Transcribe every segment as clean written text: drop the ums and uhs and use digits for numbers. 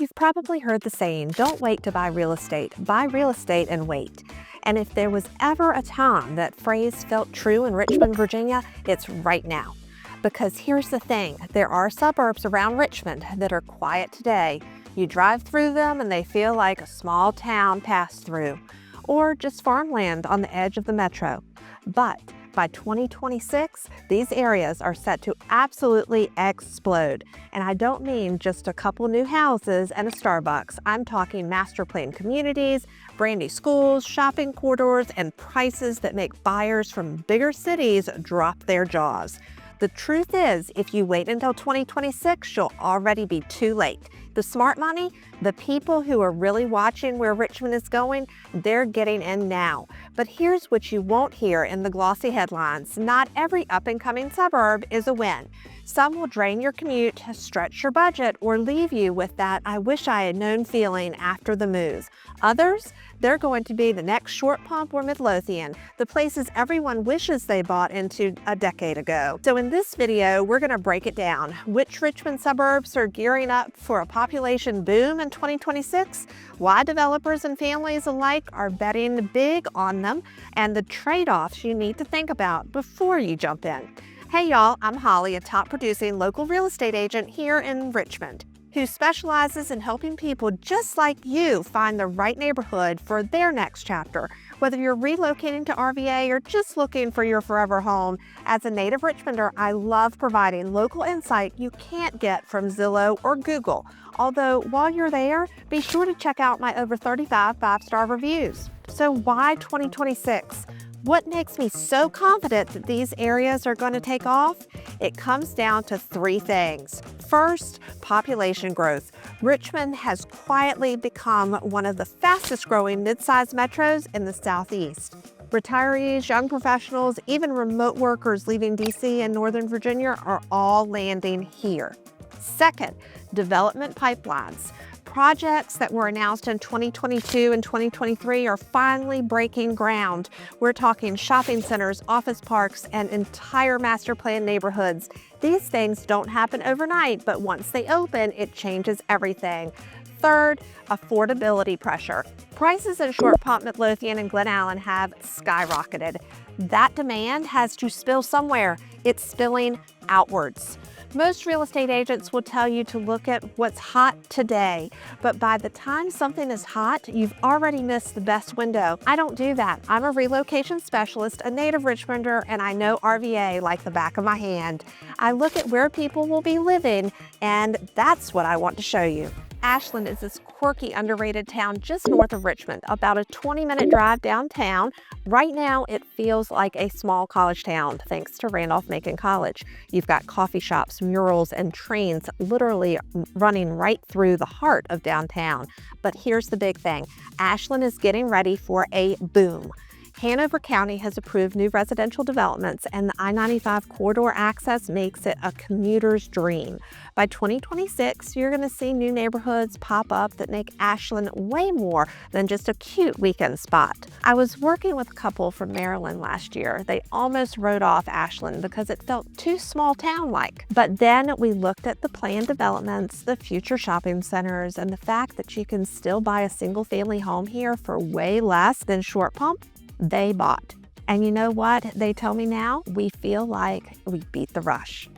You've probably heard the saying, don't wait to buy real estate and wait. And if there was ever a time that phrase felt true in Richmond, Virginia, it's right now. Because here's the thing, there are suburbs around Richmond that are quiet today. You drive through them and they feel like a small town passed through, or just farmland on the edge of the metro. But by 2026, these areas are set to absolutely explode. And I don't mean just a couple new houses and a Starbucks. I'm talking master plan communities, brand new schools, shopping corridors, and prices that make buyers from bigger cities drop their jaws. The truth is, if you wait until 2026, you'll already be too late. The smart money, the people who are really watching where Richmond is going, they're getting in now. But here's what you won't hear in the glossy headlines. Not every up-and-coming suburb is a win. Some will drain your commute, stretch your budget, or leave you with that I wish I had known feeling after the move. Others, they're going to be the next short Pump or Midlothian, the places everyone wishes they bought into a decade ago. So in this video, we're going to break it down. Which Richmond suburbs are gearing up for a population boom in 2026, why developers and families alike are betting big on them, and the trade-offs you need to think about before you jump in. Hey y'all, I'm Holly, a top producing local real estate agent here in Richmond, who specializes in helping people just like you find the right neighborhood for their next chapter. Whether you're relocating to RVA or just looking for your forever home, as a native Richmonder, I love providing local insight you can't get from Zillow or Google. Although while you're there, be sure to check out my over 35 five-star reviews. So why 2026? What makes me so confident that these areas are going to take off? It comes down to three things. First, population growth. Richmond has quietly become one of the fastest growing mid-sized metros in the Southeast. Retirees, young professionals, even remote workers leaving DC and Northern Virginia are all landing here. Second, development pipelines. Projects that were announced in 2022 and 2023 are finally breaking ground. We're talking shopping centers, office parks, and entire master plan neighborhoods. These things don't happen overnight, but once they open, it changes everything. Third, affordability pressure. Prices in Short Pump, Midlothian, and Glen Allen have skyrocketed. That demand has to spill somewhere. It's spilling outwards. Most real estate agents will tell you to look at what's hot today, but by the time something is hot, you've already missed the best window. I don't do that. I'm a relocation specialist, a native Richmonder, and I know RVA like the back of my hand. I look at where people will be living, and that's what I want to show you. Ashland is this quirky, underrated town just north of Richmond, about a 20-minute drive downtown. Right now, it feels like a small college town, thanks to Randolph-Macon College. You've got coffee shops, murals, and trains literally running right through the heart of downtown. But here's the big thing. Ashland is getting ready for a boom. Hanover County has approved new residential developments, and the I-95 corridor access makes it a commuter's dream. By 2026, you're going to see new neighborhoods pop up that make Ashland way more than just a cute weekend spot. I was working with a couple from Maryland last year. They almost wrote off Ashland because it felt too small town-like. But then we looked at the planned developments, the future shopping centers, and the fact that you can still buy a single-family home here for way less than Short Pump. They bought. And you know what they tell me now? We feel like we beat the rush.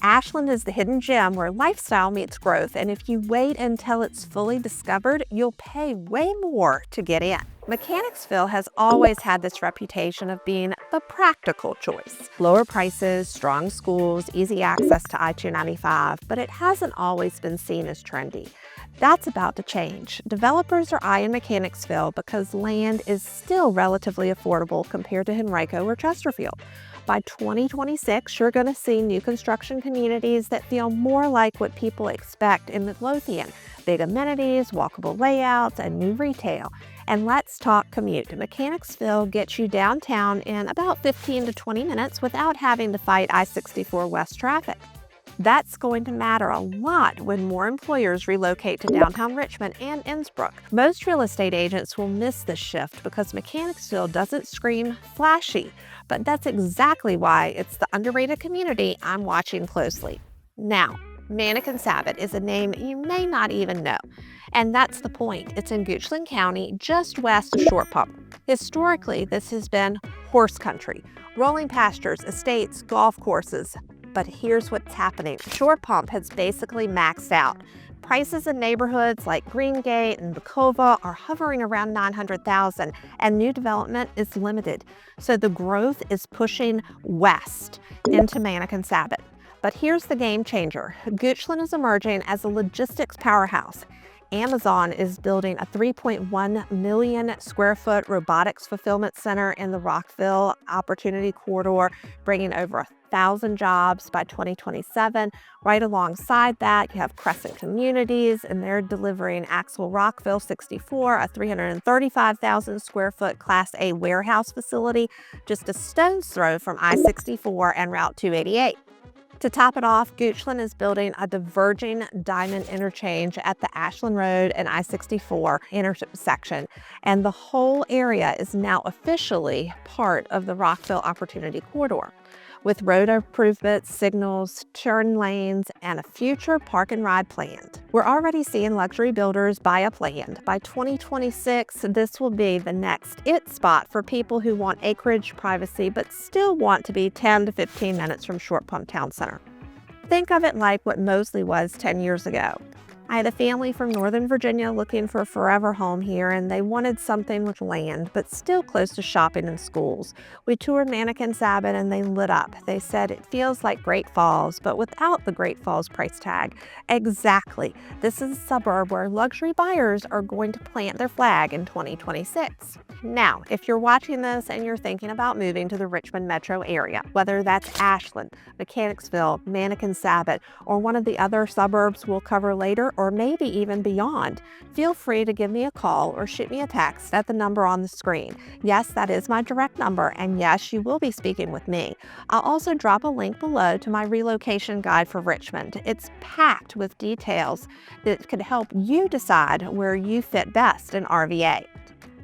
Ashland is the hidden gem where lifestyle meets growth, and if you wait until it's fully discovered, you'll pay way more to get in. Mechanicsville has always had this reputation of being the practical choice. Lower prices, strong schools, easy access to I-295, but it hasn't always been seen as trendy. That's about to change. Developers are eyeing Mechanicsville because land is still relatively affordable compared to Henrico or Chesterfield. By 2026, you're going to see new construction communities that feel more like what people expect in Midlothian. Big amenities, walkable layouts, and new retail. And let's talk commute. Mechanicsville gets you downtown in about 15 to 20 minutes without having to fight I-64 West traffic. That's going to matter a lot when more employers relocate to downtown Richmond and Innsbrook. Most real estate agents will miss this shift because Mechanicsville doesn't scream flashy, but that's exactly why it's the underrated community I'm watching closely. Now, Mannequin Sabbath is a name you may not even know. And that's the point. It's in Goochland County, just west of Short Pump. Historically, this has been horse country, rolling pastures, estates, golf courses. But here's what's happening. Short Pump has basically maxed out. Prices in neighborhoods like Greengate and Bacova are hovering around $900,000, and new development is limited. So the growth is pushing west into Mechanicsville. But here's the game changer. Goochland is emerging as a logistics powerhouse. Amazon is building a 3.1 million square foot robotics fulfillment center in the Rockville Opportunity Corridor, bringing over 1,000 jobs by 2027. Right alongside that, you have Crescent Communities, and they're delivering Axel Rockville 64, a 335,000 square foot Class A warehouse facility, just a stone's throw from I-64 and Route 288. To top it off, Goochland is building a diverging diamond interchange at the Ashland Road and I-64 intersection, and the whole area is now officially part of the Rockville Opportunity Corridor. With road improvements, signals, turn lanes, and a future park and ride planned. We're already seeing luxury builders buy up land. By 2026, this will be the next it spot for people who want acreage, privacy, but still want to be 10 to 15 minutes from Short Pump Town Center. Think of it like what Mosley was 10 years ago. I had a family from Northern Virginia looking for a forever home here, and they wanted something with land, but still close to shopping and schools. We toured Mechanicsville and they lit up. They said it feels like Great Falls, but without the Great Falls price tag. Exactly. This is a suburb where luxury buyers are going to plant their flag in 2026. Now, if you're watching this and you're thinking about moving to the Richmond metro area, whether that's Ashland, Mechanicsville, Mechanicsville, or one of the other suburbs we'll cover later, or maybe even beyond, feel free to give me a call or shoot me a text at the number on the screen. Yes, that is my direct number, and yes, you will be speaking with me. I'll also drop a link below to my relocation guide for Richmond. It's packed with details that could help you decide where you fit best in RVA.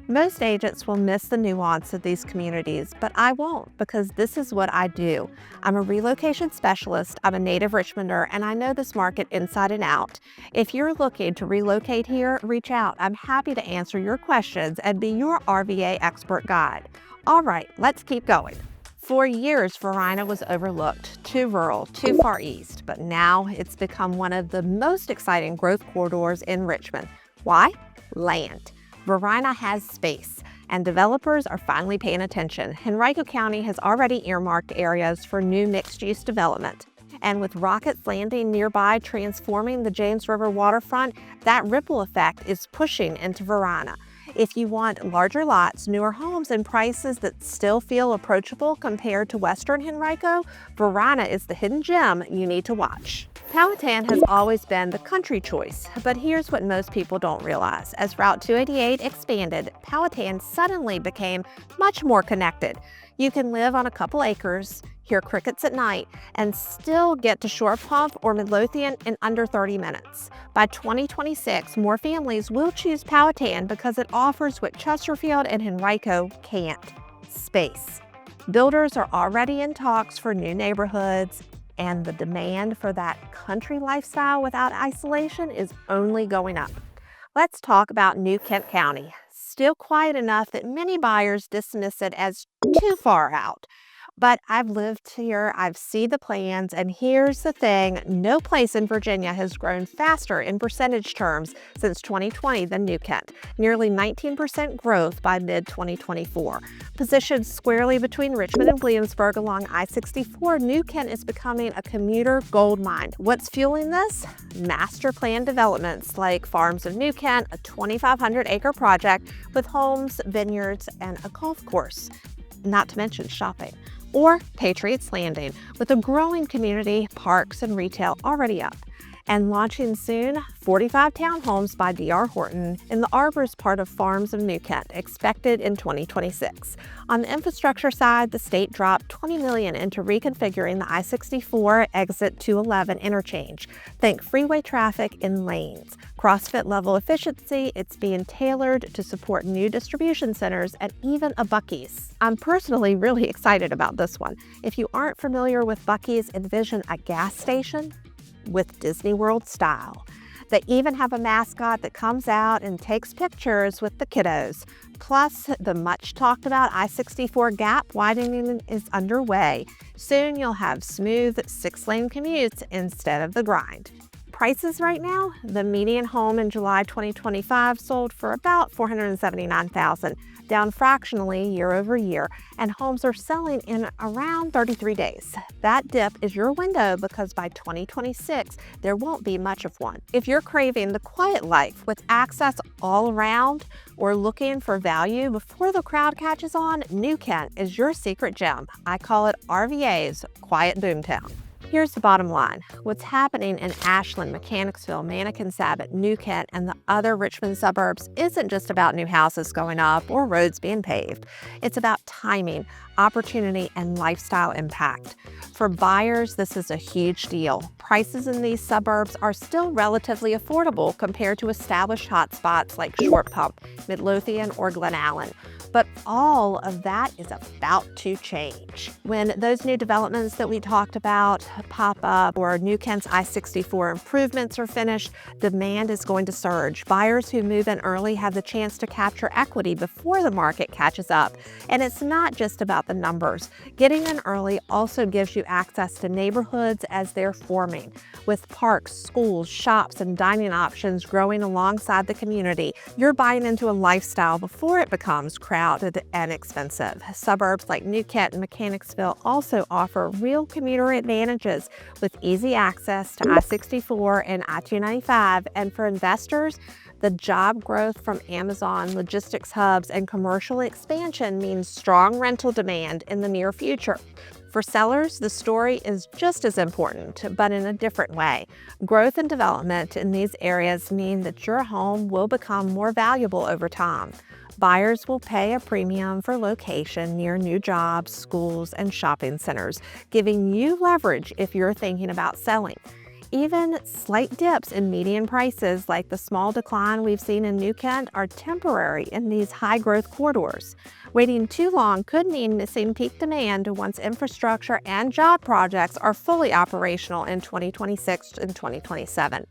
Most agents will miss the nuance of these communities, but I won't, because this is what I do. I'm a relocation specialist, I'm a native Richmonder, and I know this market inside and out. If you're looking to relocate here, reach out. I'm happy to answer your questions and be your RVA expert guide. All right, let's keep going. For years, Varina was overlooked, too rural, too far east, but now it's become one of the most exciting growth corridors in Richmond. Why? Land. Varina has space, and developers are finally paying attention. Henrico County has already earmarked areas for new mixed-use development. And with Rockets Landing nearby transforming the James River waterfront, that ripple effect is pushing into Varina. If you want larger lots, newer homes, and prices that still feel approachable compared to Western Henrico, Varina is the hidden gem you need to watch. Powhatan has always been the country choice, but here's what most people don't realize. As Route 288 expanded, Powhatan suddenly became much more connected. You can live on a couple acres, hear crickets at night, and still get to Short Pump or Midlothian in under 30 minutes. By 2026, more families will choose Powhatan because it offers what Chesterfield and Henrico can't: space. Builders are already in talks for new neighborhoods, and the demand for that country lifestyle without isolation is only going up. Let's talk about New Kent County. Still quiet enough that many buyers dismiss it as too far out. But I've lived here, I've seen the plans, and here's the thing: no place in Virginia has grown faster in percentage terms since 2020 than New Kent. Nearly 19% growth by mid-2024. Positioned squarely between Richmond and Williamsburg along I-64, New Kent is becoming a commuter gold mine. What's fueling this? Master plan developments like Farms of New Kent, a 2,500-acre project with homes, vineyards, and a golf course, not to mention shopping. Or Patriots Landing, with a growing community, parks, and retail already up. And launching soon, 45 townhomes by D.R. Horton in the Arbors part of Farms of New Kent, expected in 2026. On the infrastructure side, the state dropped $20 million into reconfiguring the I-64 exit 211 interchange. Think freeway traffic in lanes. CrossFit level efficiency, it's being tailored to support new distribution centers and even a Buc-ee's. I'm personally really excited about this one. If you aren't familiar with Buc-ee's, envision a gas station with Disney World style. They even have a mascot that comes out and takes pictures with the kiddos. Plus, the much talked about I-64 gap widening is underway. Soon you'll have smooth 6-lane commutes instead of the grind. Prices right now, the median home in July 2025 sold for about $479,000, down fractionally year over year, and homes are selling in around 33 days. That dip is your window because by 2026, there won't be much of one. If you're craving the quiet life with access all around or looking for value before the crowd catches on, New Kent is your secret gem. I call it RVA's quiet boomtown. Here's the bottom line. What's happening in Ashland, Mechanicsville, Mechanicsville, New Kent, and the other Richmond suburbs isn't just about new houses going up or roads being paved. It's about timing, opportunity, and lifestyle impact. For buyers, this is a huge deal. Prices in these suburbs are still relatively affordable compared to established hotspots like Pump, Midlothian, or Glen Allen. But all of that is about to change. When those new developments that we talked about pop up or New Kent's I-64 improvements are finished, demand is going to surge. Buyers who move in early have the chance to capture equity before the market catches up. And it's not just about the numbers. Getting in early also gives you access to neighborhoods as they're forming. With parks, schools, shops, and dining options growing alongside the community, you're buying into a lifestyle before it becomes crowded and expensive. Suburbs like New Kent and Mechanicsville also offer real commuter advantages with easy access to I-64 and I-295. And for investors, the job growth from Amazon, logistics hubs, and commercial expansion means strong rental demand in the near future. For sellers, the story is just as important, but in a different way. Growth and development in these areas mean that your home will become more valuable over time. Buyers will pay a premium for location near new jobs, schools, and shopping centers, giving you leverage if you're thinking about selling. Even slight dips in median prices, like the small decline we've seen in New Kent, are temporary in these high-growth corridors. Waiting too long could mean missing peak demand once infrastructure and job projects are fully operational in 2026 and 2027.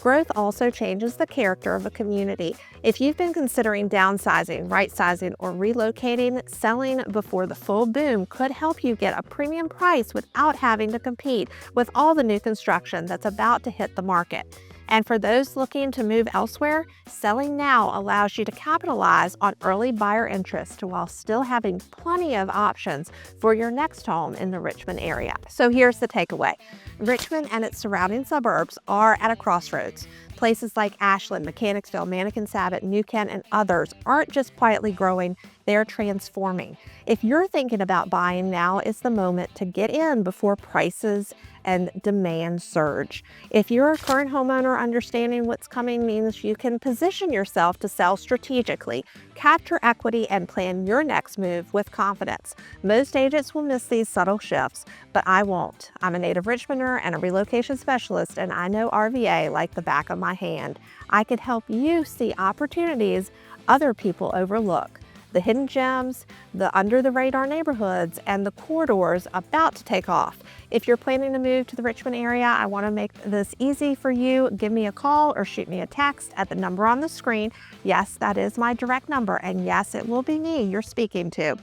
Growth also changes the character of a community. If you've been considering downsizing, right-sizing, or relocating, selling before the full boom could help you get a premium price without having to compete with all the new construction that's about to hit the market. And for those looking to move elsewhere, selling now allows you to capitalize on early buyer interest while still having plenty of options for your next home in the Richmond area. So here's the takeaway. Richmond and its surrounding suburbs are at a crossroads. Places like Ashland, Mechanicsville, Mechanicsville, New Kent, and others aren't just quietly growing, they're transforming. If you're thinking about buying, now is the moment to get in before prices and demand surge. If you're a current homeowner, understanding what's coming means you can position yourself to sell strategically, capture equity, and plan your next move with confidence. Most agents will miss these subtle shifts, but I won't. I'm a native Richmonder and a relocation specialist, and I know RVA like the back of my hand. I could help you see opportunities other people overlook. The hidden gems, the under-the-radar neighborhoods, and the corridors about to take off. If you're planning to move to the Richmond area, I want to make this easy for you. Give me a call or shoot me a text at the number on the screen. Yes, that is my direct number, and yes, it will be me you're speaking to.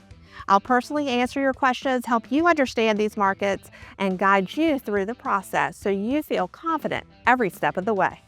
I'll personally answer your questions, help you understand these markets, and guide you through the process so you feel confident every step of the way.